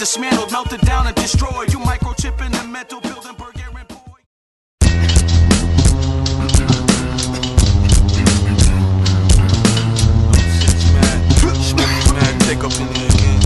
dismantled, melted down and destroyed. You microchip in the mental, building Bulgarian boy. Man, take up in there again.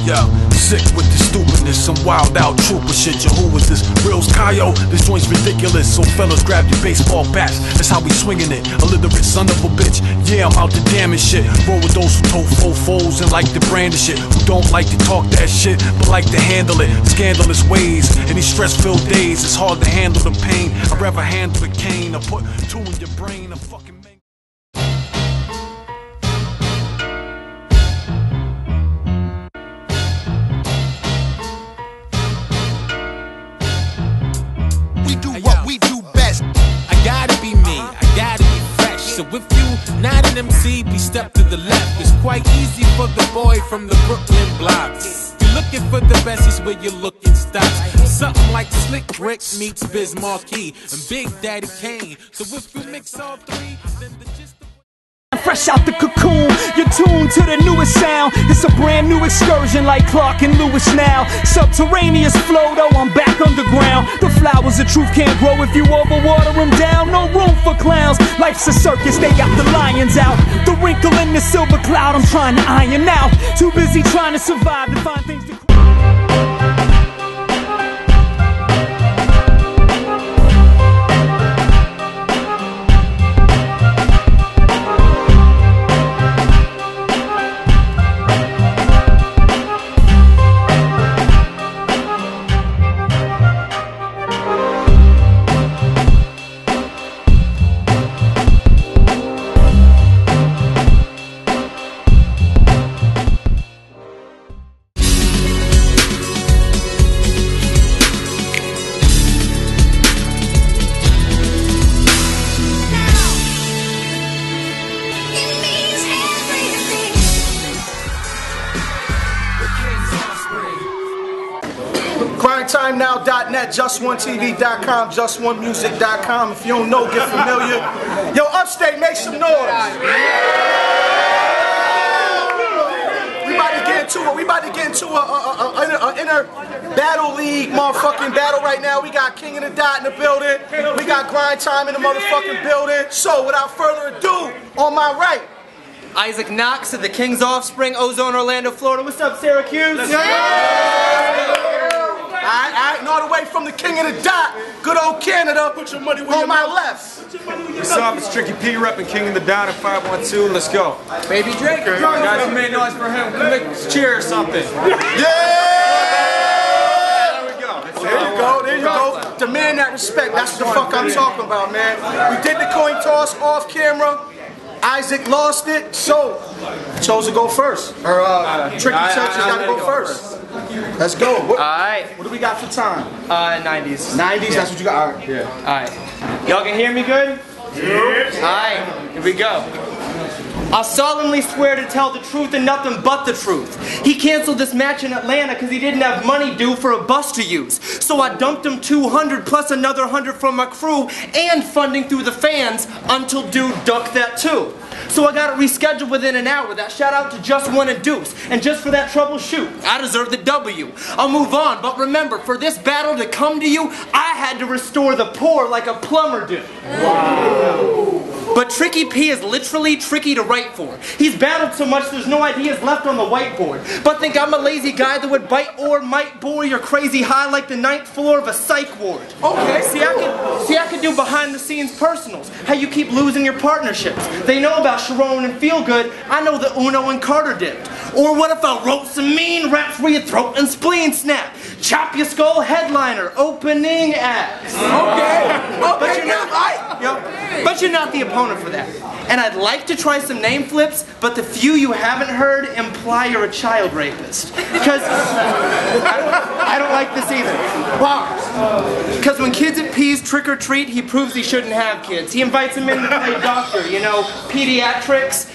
Yo, sick with the stupidness, some wild out trooper shit. Yo, who is this? Real's Kyo? This joint's ridiculous. So fellas, grab your baseball bats. That's how we swinging it. Illiterate son of a bitch. Yeah, I'm out to damage shit. Roll with those who told fofos and like to brand the shit. Who don't like to talk that shit, but like to handle it. Scandalous ways. In these stress-filled days, it's hard to handle the pain. I'd rather handle the cane or put two in your brain and fucking make. We do best. I gotta be me, I gotta be fresh. So if you not an MC, please step to the left. It's quite easy for the boy from the Brooklyn blocks. You're looking for the best, is where you're looking stops. Something like Slick Rick meets Biz Marquee and Big Daddy Kane. So if you mix all three, then the gist of fresh out the cocoon, you're tuned to the newest sound. It's a brand new excursion like Clark and Lewis now. Subterraneous flow though, I'm back underground. The flowers of truth can't grow if you overwater them down. No room for clowns, life's a circus, they got the lions out. The wrinkle in the silver cloud I'm trying to iron out. Too busy trying to survive to find things to GrindTimeNow.net, JustOneTV.com, JustOneMusic.com. If you don't know, get familiar. Yo, Upstate, make some noise. We about to get into an inner battle league motherfucking battle right now. We got King of the Dot in the building. We got Grind Time in the motherfucking building. So, without further ado, on my right, Isaac Knox of the King's Offspring, Ozone, Orlando, Florida. What's up, Syracuse? Alright, and all the way from the King of the Dot, good old Canada, put your money where on my left. What's up, it's Tricky P repping King of the Dot at 512, let's go. Baby Drake. Guys, you made noise for him, make a cheer or something. Yeah! There we go. There you go. Demand that respect, that's what the fuck I'm talking about, man. We did the coin toss off camera. Isaac lost it, so chose to go first. Or Tricky Church has got to go first. Let's go. Alright. What do we got for time? 90s. 90s, yeah. That's what you got? Alright. Yeah. Alright. Y'all can hear me good? Yeah. Alright, here we go. I solemnly swear to tell the truth and nothing but the truth. He canceled this match in Atlanta because he didn't have money due for a bus to use. So I dumped him 200 plus another 100 from my crew and funding through the fans until dude ducked that too. So I got it rescheduled within an hour. That shout out to Just One and Deuce. And just for that troubleshoot, I deserve the W. I'll move on, but remember, for this battle to come to you, I had to restore the poor like a plumber did. Wow. But Tricky P is literally tricky to write for. He's battled so much there's no ideas left on the whiteboard. But think I'm a lazy guy that would bite or might bore your crazy high like the 9th floor of a psych ward. Okay, see I could do behind the scenes personals. How you keep losing your partnerships. They know about Sharon and Feel Good. I know that Uno and Carter dipped. Or what if I wrote some mean raps where your throat and spleen snap? Chop your skull headliner, opening acts. Okay. But you're not the opponent for that. And I'd like to try some name flips, but the few you haven't heard imply you're a child rapist. Because I don't like this either. Bars. Because when kids at P's trick or treat, he proves he shouldn't have kids. He invites them in to play doctor, you know, pediatrics.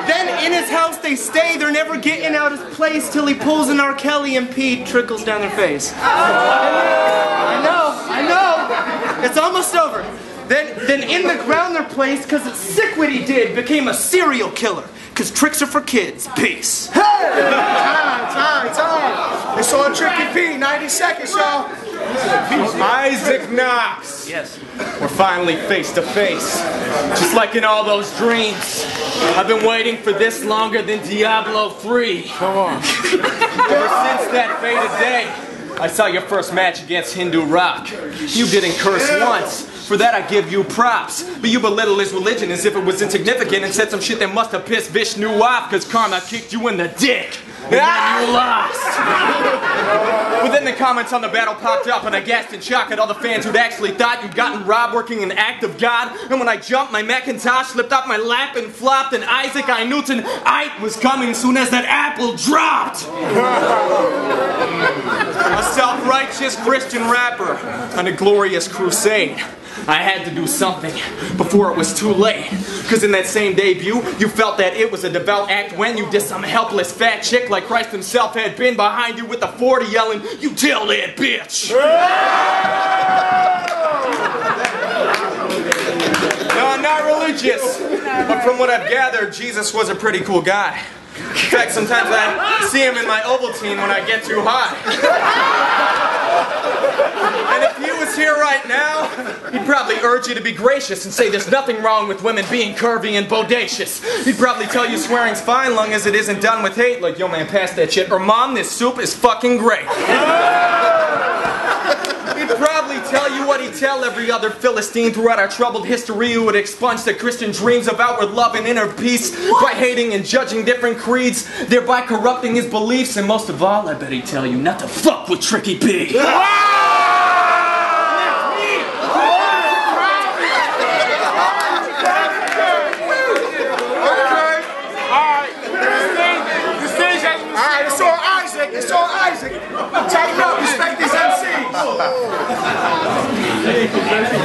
Then in his house they stay, they're never getting out his place till he pulls an R. Kelly and pee trickles down their face. I know, it's almost over. Then in the ground they're placed because it's sick what he did, became a serial killer. Because tricks are for kids. Peace. Hey! Time. It's on Tricky P. 90 seconds, y'all. Isaac Knox. Yes. We're finally face to face. Just like in all those dreams. I've been waiting for this longer than Diablo 3. Come on. Ever since that fated day, I saw your first match against Hindu Rock. You didn't curse once. For that I give you props. But you belittle his religion as if it was insignificant and said some shit that must have pissed Vishnu off because karma kicked you in the dick. And then you lost. But then the comments on the battle popped up and I gasped in shock at all the fans who'd actually thought you'd gotten robbed working an act of God. And when I jumped, my Macintosh slipped off my lap and flopped, and Isaac I Newton Ike was coming soon as that apple dropped. A self-righteous Christian rapper on a glorious crusade. I had to do something before it was too late. Cause in that same debut, you felt that it was a devout act when you dissed some helpless fat chick like Christ himself had been behind you with a 40 yelling, "You tell that bitch!" No, I'm not religious. But from what I've gathered, Jesus was a pretty cool guy. In fact, sometimes I see him in my Ovaltine when I get too high. And if he was here right now, he'd probably urge you to be gracious and say there's nothing wrong with women being curvy and bodacious. He'd probably tell you swearing's fine long as it isn't done with hate, like, "Yo man, pass that shit," or "Mom, this soup is fucking great." He'd probably tell you what he'd tell every other Philistine throughout our troubled history who would expunge the Christian dreams of outward love and inner peace by hating and judging different creeds, thereby corrupting his beliefs. And most of all, I bet he'd tell you not to fuck with Tricky P. It's on Isaac. Tighten up. Respect these MCs.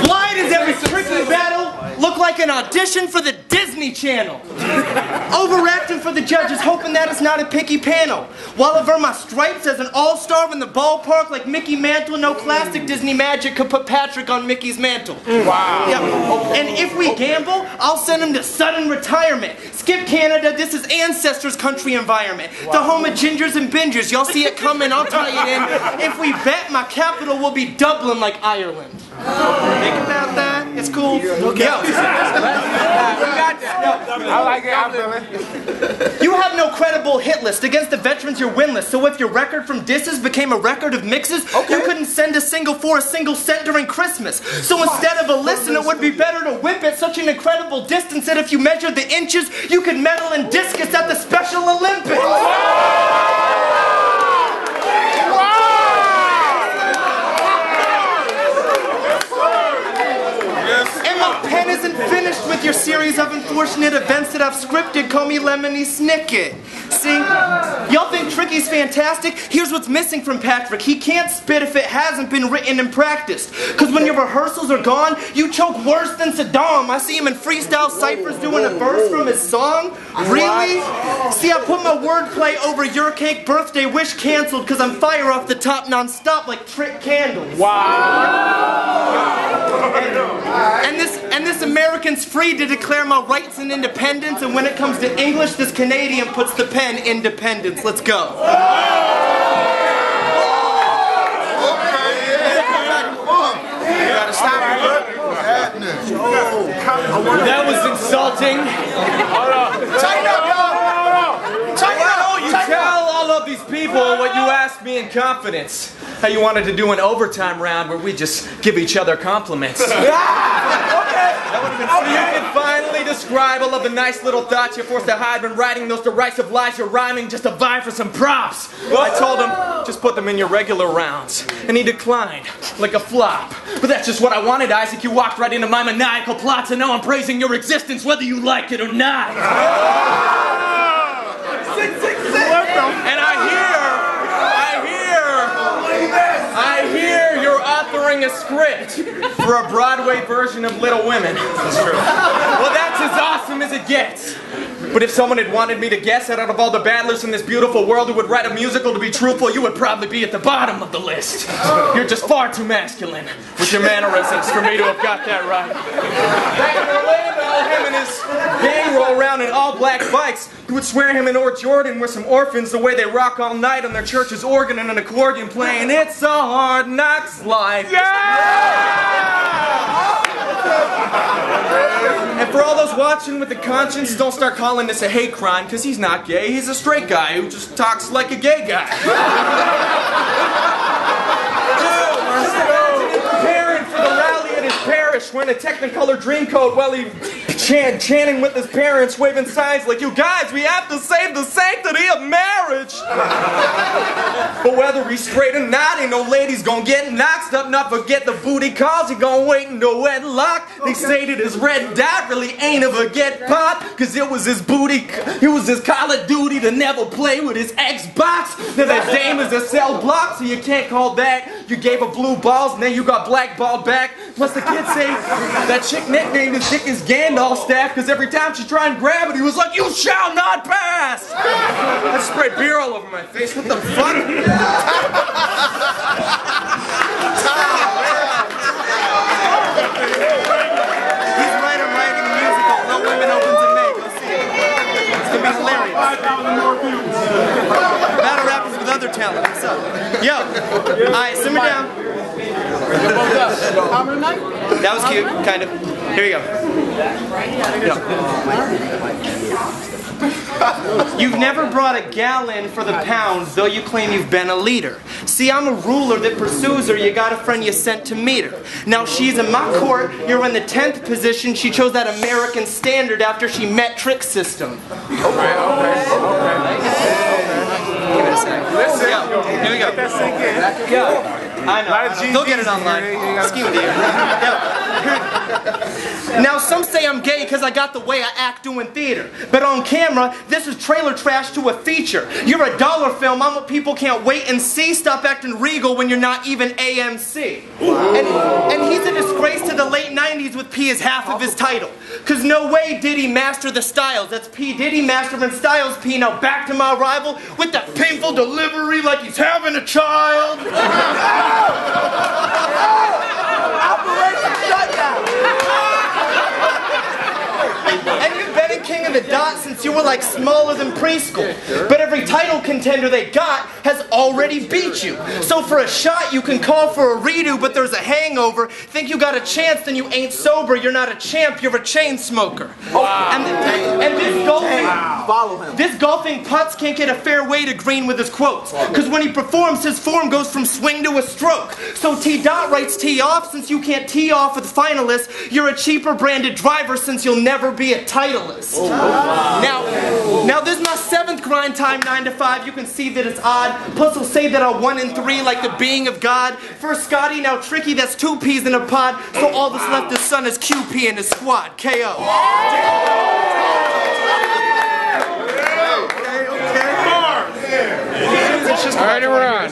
Why does every tricky battle look like an audition for the Disney Channel? Overacting for the judges, hoping that it's not a picky panel. While I earn my stripes as an all-star in the ballpark like Mickey Mantle, no classic Disney magic could put Patrick on Mickey's mantle. Wow. Yep. And if we gamble, I'll send him to sudden retirement. Skip Canada, this is ancestors' country environment. Wow. The home of gingers and bingers, y'all see it coming, I'll tie it in. If we bet, my capital will be Dublin like Ireland. Think about that, it's cool. Okay. Yo. I like it, I'm feeling. You have no credible hit list. Against the veterans, you're winless. So if your record from disses became a record of mixes, you couldn't send a single for a single cent during Christmas. So instead of a listen, it would be better to whip it such an incredible distance that if you measured the inches, you could medal in discus at the Special Olympics. Pen isn't finished with your series of unfortunate events that I've scripted. Call me Lemony Snicket. See? Y'all think Tricky's fantastic? Here's what's missing from Patrick. He can't spit if it hasn't been written and practiced. Cause when your rehearsals are gone, you choke worse than Saddam. I see him in freestyle ciphers doing a verse from his song. Really? See, I put my wordplay over your cake birthday wish canceled cause I'm fire off the top non-stop like trick candles. Wow. And this American's free to declare my rights and independence, and when it comes to English, this Canadian puts the pen independence. Let's go. That was insulting. Tighten up, y'all. Tighten up. You tell all of these people what you asked me in confidence. How you wanted to do an overtime round where we just give each other compliments. So you can finally describe all of the nice little thoughts you're forced to hide when writing those derisive lies you're rhyming just to vie for some props. I told him, just put them in your regular rounds. And he declined, like a flop. But that's just what I wanted, Isaac. You walked right into my maniacal plots, and now I'm praising your existence whether you like it or not. And I hear you're authoring a script for a Broadway version of Little Women. That's true. Well, that's as awesome as it gets. But if someone had wanted me to guess that out of all the battlers in this beautiful world who would write a musical to be truthful, you would probably be at the bottom of the list. You're just far too masculine with your mannerisms for me to have got that right. Back in Orlando, him and his gang roll around in all black bikes. You would swear him and Jordan were some orphans the way they rock all night on their church's organ and an accordion playing It's a Hard Knocks Life. And for all those watching with a conscience, don't start calling this a hate crime, because he's not gay. He's a straight guy who just talks like a gay guy. Just imagine him preparing for the rally at his parish, wearing a Technicolor dream coat while he chanting with his parents, waving signs like, "You guys, we have to save the sanctity of marriage." But whether he's straight or not, ain't no lady's gonna get knocked up. Not forget the booty calls, he gonna wait in the wedlock. They say that his red dot really ain't ever get popped, cause it was his booty, it was his Call of Duty to never play with his Xbox. Now that dame is a cell block, so you can't call that. You gave her blue balls and then you got blackballed back. Plus the kids say that chick nicknamed his dick is Gandalf staff, cause every time she tried and grab it, he was like, "You shall not pass!" I sprayed beer all over my face. What the fuck? He's right, I'm writing a musical. No Women opens in May. Go see it. It's gonna be hilarious. Battle rappers with other talent. What's up? Yo. Alright, simmer down. That was cute, kind of. Here you go. You've never brought a gallon for the pounds, though you claim you've been a leader. See, I'm a ruler that pursues her. You got a friend you sent to meet her. Now she's in my court. You're in the 10th position. She chose that American standard after she met Trick System. Give it a second. Yo, here we go. Yeah. I know. They'll get it online. Scheme with you. Now, some say I'm gay because I got the way I act doing theater. But on camera, this is trailer trash to a feature. You're a dollar film. I'm what people can't wait and see. Stop acting regal when you're not even AMC. And he's a disgrace to the late 90s with P as half of his title. Because no way did he master the styles. That's P. Diddy mastering styles, P. Now back to my rival with that painful delivery like he's having a child. Operation Shutdown. And you've been in King of the Dot since you were like smaller than preschool. But every title contender they got has already beat you. So for a shot you can call for a redo, but there's a hangover. Think you got a chance, then you ain't sober. You're not a champ, you're a chain smoker. Wow. And this golfing putts can't get a fair way to green with his quotes. Because when he performs, his form goes from swing to a stroke. So T-Dot writes tee off since you can't tee off with finalists. You're a cheaper branded driver since you'll never be a titleist. Oh, wow. Now this is my 7th grind time 9 to 5. You can see that it's odd. Plus he'll say that I'm 1 in 3 like the being of God. First Scotty, now Tricky, that's 2 peas in a pod. So all that's left is son is QP in his squad. KO. Alright, we're on.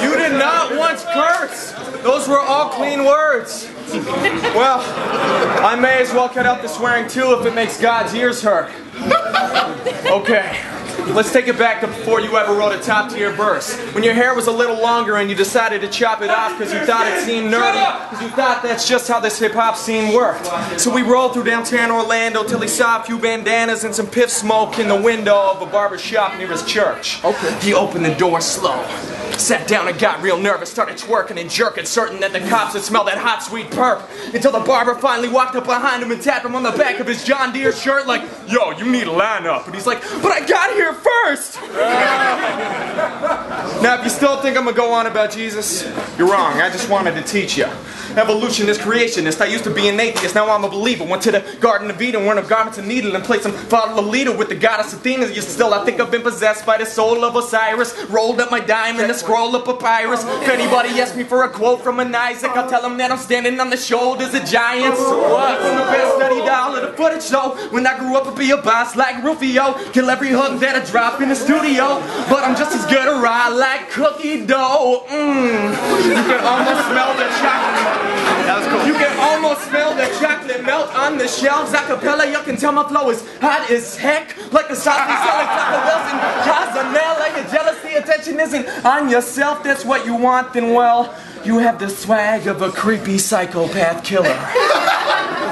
You did not once curse. Those were all clean words. Well, I may as well cut out the swearing too if it makes God's ears hurt. Okay, let's take it back to before you ever wrote a top tier verse. When your hair was a little longer and you decided to chop it off because you thought it seemed nerdy. Because you thought that's just how this hip hop scene worked. So we rolled through downtown Orlando till he saw a few bandanas and some piff smoke in the window of a barber shop near his church. Okay. He opened the door slow. Sat down and got real nervous, started twerking and jerking, certain that the cops would smell that hot sweet perp. Until the barber finally walked up behind him and tapped him on the back of his John Deere shirt like, "Yo, you need a lineup." And he's like, "But I got here first." Now if you still think I'm gonna go on about Jesus, you're wrong. I just wanted to teach you. Evolutionist, creationist. I used to be an atheist, now I'm a believer. Went to the Garden of Eden, worn of garments and needle, and played some Father Lolita with the goddess Athena. Yet still I think I've been possessed by the soul of Osiris. Rolled up my diamond, a scroll of papyrus. If anybody asks me for a quote from an Isaac, I'll tell them that I'm standing on the shoulders of giants. What? From the best studied all of the footage show. When I grew up to be a boss like Rufio, kill every hook that I drop in the studio. But I'm just as good a ride like like cookie dough. You can almost smell the chocolate. That was cool. You can almost smell the chocolate melt on the shelves. Acapella, you can tell my flow is hot as heck. Like a sausage selling Taco Bell's and Cozumel. Like a jealousy, attention isn't on yourself. That's what you want, then well, you have the swag of a creepy psychopath killer.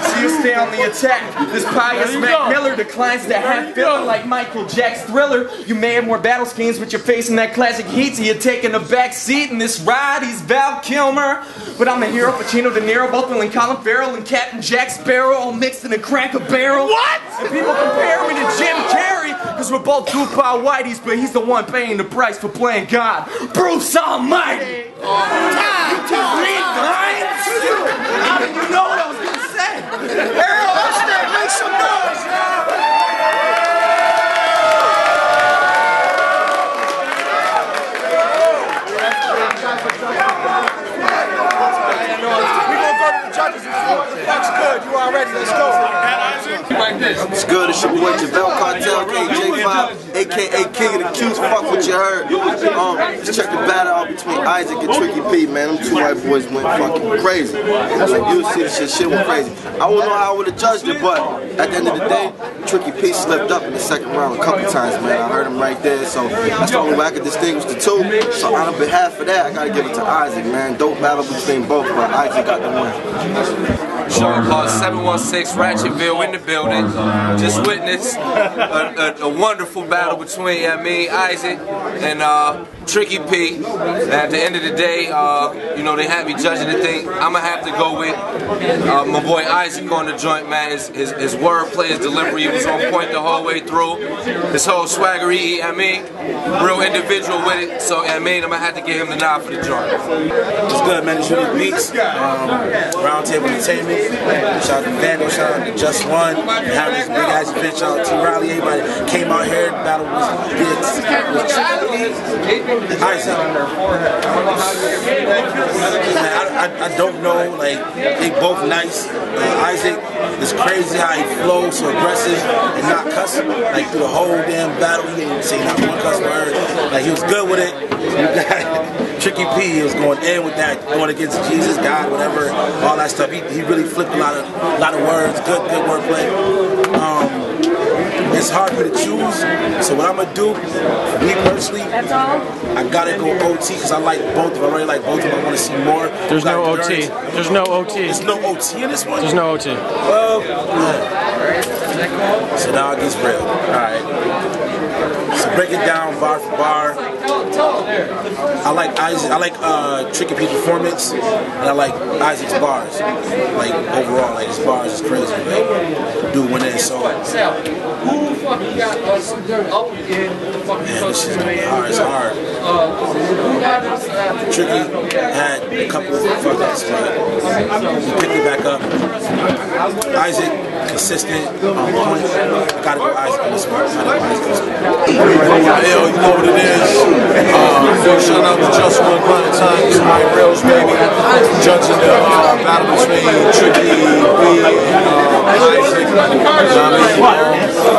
So you stay on the attack. This pious Mac Miller declines to have feeling like Michael Jack's Thriller. You may have more battle schemes, but you're facing that classic heat, so you're taking a back seat in this ride. He's Val Kilmer, but I'm the hero, Pacino, De Niro, both filling Colin Farrell and Captain Jack Sparrow, all mixed in a Cracker Barrel. What? And people compare me to Jim Carrey, because we're both goofball whiteys, but he's the one paying the price for playing God, Bruce Almighty. You just read lines? How did you know what I was going to say? Ariel, upstate, make some noise, y'all! We gonna go to the judges and see what the fuck's good. You all ready? Let's go. It's good, it's your boy Javel Cartel, KJ5, aka King of the Q's. Fuck what you heard. Just check the battle out between Isaac and Tricky P, man. Them two white boys went fucking crazy. Like, you'll see this shit went crazy. I wouldn't know how I would have judged it, but at the end of the day, Tricky P slipped up in the second round a couple times, man. I heard him right there, so that's the only way I could distinguish the two. So on behalf of that, I gotta give it to Isaac, man. Dope battle between both, but Isaac got the win. Sean Paul 716 Ratchetville in the building. Just witnessed a wonderful battle between Isaac and Tricky P. And at the end of the day, you know, they had me judging the thing. I'm gonna have to go with my boy Isaac on the joint, man. His wordplay, his delivery was on point the whole way through. His whole swaggery, real individual with it. So I'm gonna have to give him the nod for the joint. It's good, man. It's Unique Beats, Roundtable Entertainment. Shout out to Vandal, shout out to Just One, having this big ass event. Shout out to Riley, everybody came out here. The battle was Isaac. I don't know, like, they both nice. Isaac is crazy how he flows, so aggressive and not cussing. Like, through the whole damn battle, he didn't say not one cuss word. Like, he was good with it. Tricky P was going in with that, going against Jesus, God, whatever, all that stuff. He really flipped a lot of words, good wordplay. It's hard for me to choose, so what I'm gonna do, me personally, I gotta go OT because I like both. I really like both of them. I want to see more. There's no OT. There's no OT. There's no OT in this one? There's no OT. Well, so now it gets real. Alright. So break it down bar for bar. I like Isaac. I like Tricky P performance, and I like Isaac's bars. Like overall, like his bars is crazy. Like, dude went in so. Man, this is hard. It's hard. Tricky had a couple of fuck-ups, but he picked it back up. Isaac, consistent, on point. Gotta go Isaac on this one. Yo, you know what it is. Shout out to Just One Grind Time, my Rails baby, judging the battle between Tricky P and Isaac.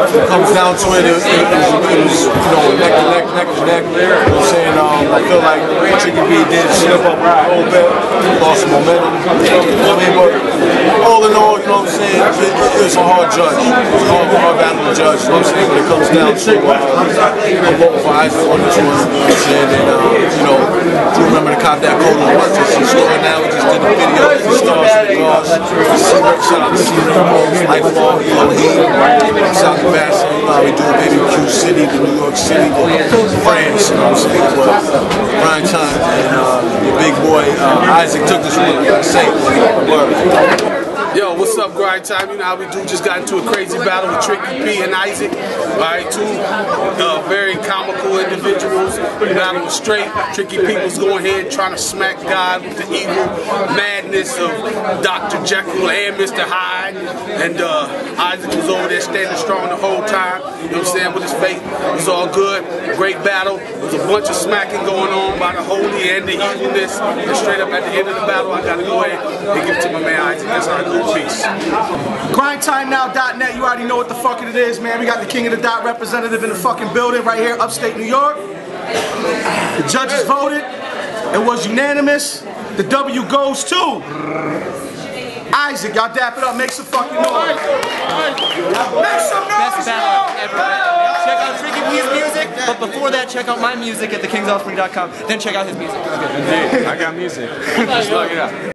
It comes down to it, it was you know, neck to neck. You know what I'm saying? I feel like Tricky P did slip up a little bit, lost some momentum. You know what I mean? But all in all, you know what I'm saying? It's a hard judge. It's a hard battle to judge. You know what I'm saying? When it comes down to I'm voting for Isaac on this one. You know what I'm saying? And you know, you remember the cop that code on what? She's story now. We just did a video. Shout out to C-Ramos, Lifelong, South Bastion, we do it in Q City, to New York City, to France, you know what I'm saying? But Grind Time and your big boy Isaac took this one, I gotta say. Word. Yo, what's up, Grind Time? You know how we do. Just got into a crazy battle with Tricky P and Isaac. Alright, two very comical individuals. The battle was straight. Tricky P was going ahead trying to smack God with the evil madness of Dr. Jekyll and Mr. Hyde. And Isaac was over there standing strong the whole time. You know what I'm saying? With his faith. It was all good. Great battle. There was a bunch of smacking going on by the holy and the evilness. And straight up at the end of the battle, I gotta go ahead and give it to my man Isaac. That's how I go. Peace. GrindTimeNow.net, you already know what the fuck it is, man. We got the King of the Dot representative in the fucking building right here, upstate New York. The judges voted. It was unanimous. The W goes to Isaac. Y'all dap it up. Make some fucking noise. Make some noise. Best battle ever. Check out Tricky P's music, but before that, check out my music at thekingsoffspring.com. Then check out his music. Indeed, I got music. Just look it up.